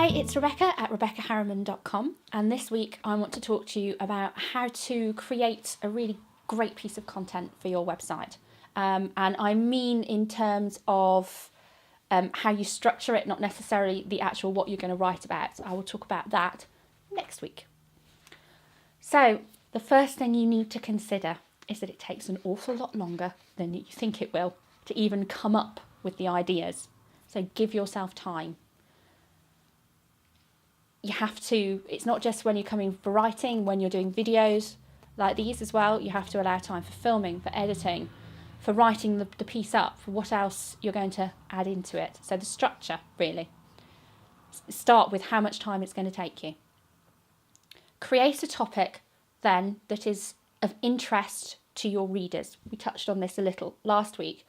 Hi, it's Rebekah at RebekahHarriman.com, and this week I want to talk to you about how to create a really great piece of content for your website. And I mean in terms of how you structure it, not necessarily the actual what you're going to write about. I will talk about that next week. So the first thing you need to consider is that it takes an awful lot longer than you think it will to even come up with the ideas. So give yourself time. You have to, it's not just when you're coming for writing, when you're doing videos like these as well, you have to allow time for filming, for editing, for writing the piece up, for what else you're going to add into it. So the structure, really. Start with how much time it's going to take you. Create a topic then that is of interest to your readers. We touched on this a little last week,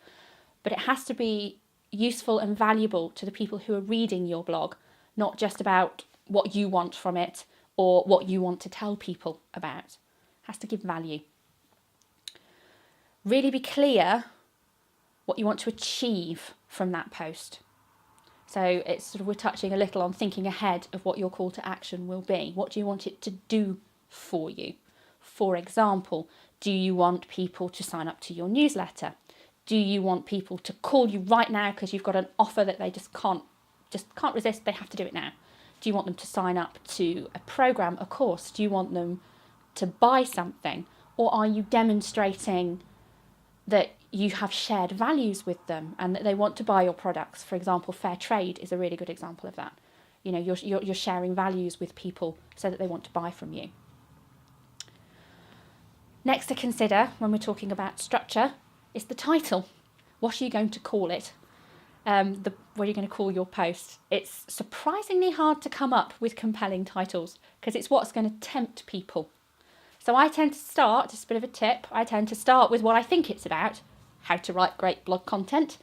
but it has to be useful and valuable to the people who are reading your blog, not just about what you want from it or what you want to tell people about. It has to give value. Really be clear what you want to achieve from that post. So it's sort of, we're touching a little on thinking ahead of what your call to action will be. What do you want it to do for you? For example, do you want people to sign up to your newsletter? Do you want people to call you right now because you've got an offer that they just can't resist, they have to do it now? Do you want them to sign up to a program, a course? Do you want them to buy something? Or are you demonstrating that you have shared values with them and that they want to buy your products? For example, fair trade is a really good example of that. You know, you're sharing values with people so that they want to buy from you. Next to consider when we're talking about structure is the title. What are you going to call it? What are you going to call your post? It's surprisingly hard to come up with compelling titles because it's what's going to tempt people. So I tend to start, just a bit of a tip, I tend to start with what I think it's about, how to write great blog content,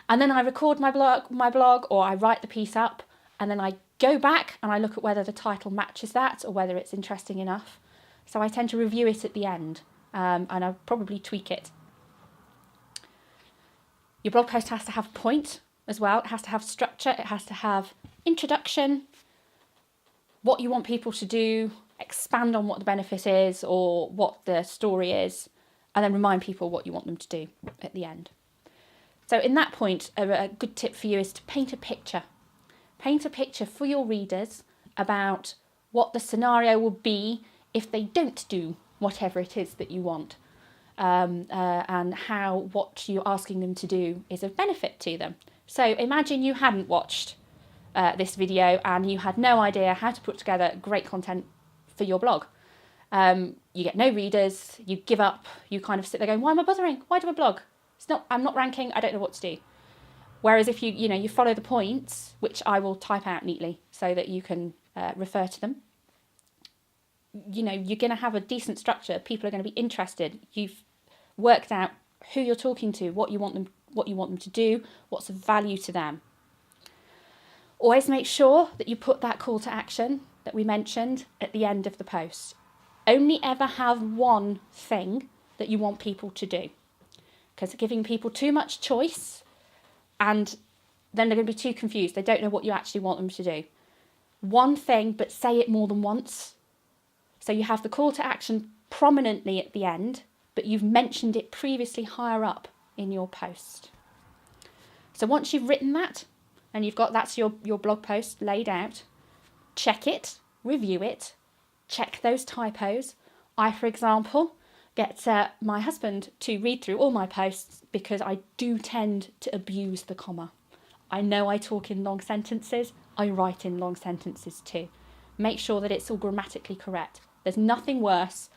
and then I record my blog or I write the piece up, and then I go back and I look at whether the title matches that or whether it's interesting enough. So I tend to review it at the end, and I'll probably tweak it. Your blog post has to have a point as well. It has to have structure. It has to have introduction, what you want people to do, expand on what the benefit is or what the story is, and then remind people what you want them to do at the end. So in that point, a good tip for you is to paint a picture. Paint a picture for your readers about what the scenario will be if they don't do whatever it is that you want. And how what you're asking them to do is of benefit to them. So imagine you hadn't watched this video and you had no idea how to put together great content for your blog. You get no readers, you give up, you kind of sit there going, why am I bothering? Why do I blog? I'm not ranking, I don't know what to do. Whereas if you follow the points, which I will type out neatly so that you can refer to them, you're going to have a decent structure. People are going to be interested. You've worked out who you're talking to, what you want them to do, what's of value to them. Always make sure that you put that call to action that we mentioned at the end of the post. Only ever have one thing that you want people to do, because giving people too much choice and then they're going to be too confused. They don't know what you actually want them to do. One thing, but say it more than once. So you have the call to action prominently at the end, but you've mentioned it previously higher up in your post. So once you've written that and you've got that's your blog post laid out, check it, review it, check those typos. I, for example, get my husband to read through all my posts because I do tend to abuse the comma. I know I talk in long sentences, I write in long sentences too. Make sure that it's all grammatically correct. There's nothing worse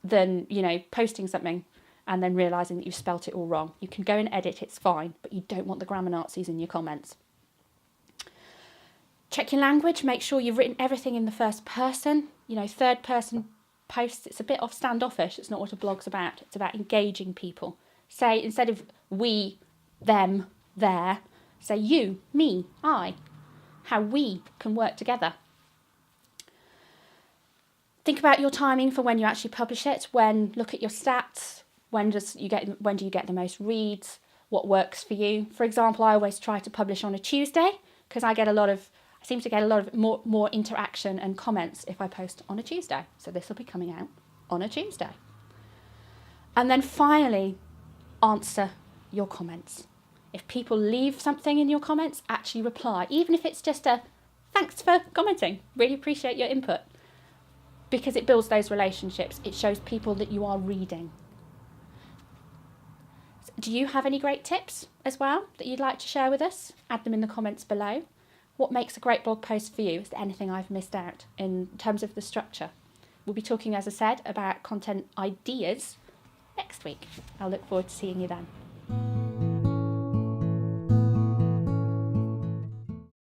than, posting something and then realising that you've spelt it all wrong. You can go and edit, it's fine, but you don't want the grammar Nazis in your comments. Check your language, make sure you've written everything in the first person. Third person posts, it's a bit standoffish. It's not what a blog's about. It's about engaging people. Say, instead of we, them, their, say you, me, I. How we can work together. Think about your timing for when you actually publish it. Look at your stats. When do you get the most reads? What works for you? For example, I always try to publish on a Tuesday because I seem to get a lot of more interaction and comments if I post on a Tuesday. So this will be coming out on a Tuesday. And then finally, answer your comments. If people leave something in your comments, actually reply, even if it's just a thanks for commenting, really appreciate your input, because it builds those relationships. It shows people that you are reading. Do you have any great tips as well that you'd like to share with us? Add them in the comments below. What makes a great blog post for you? Is there anything I've missed out in terms of the structure? We'll be talking, as I said, about content ideas next week. I'll look forward to seeing you then.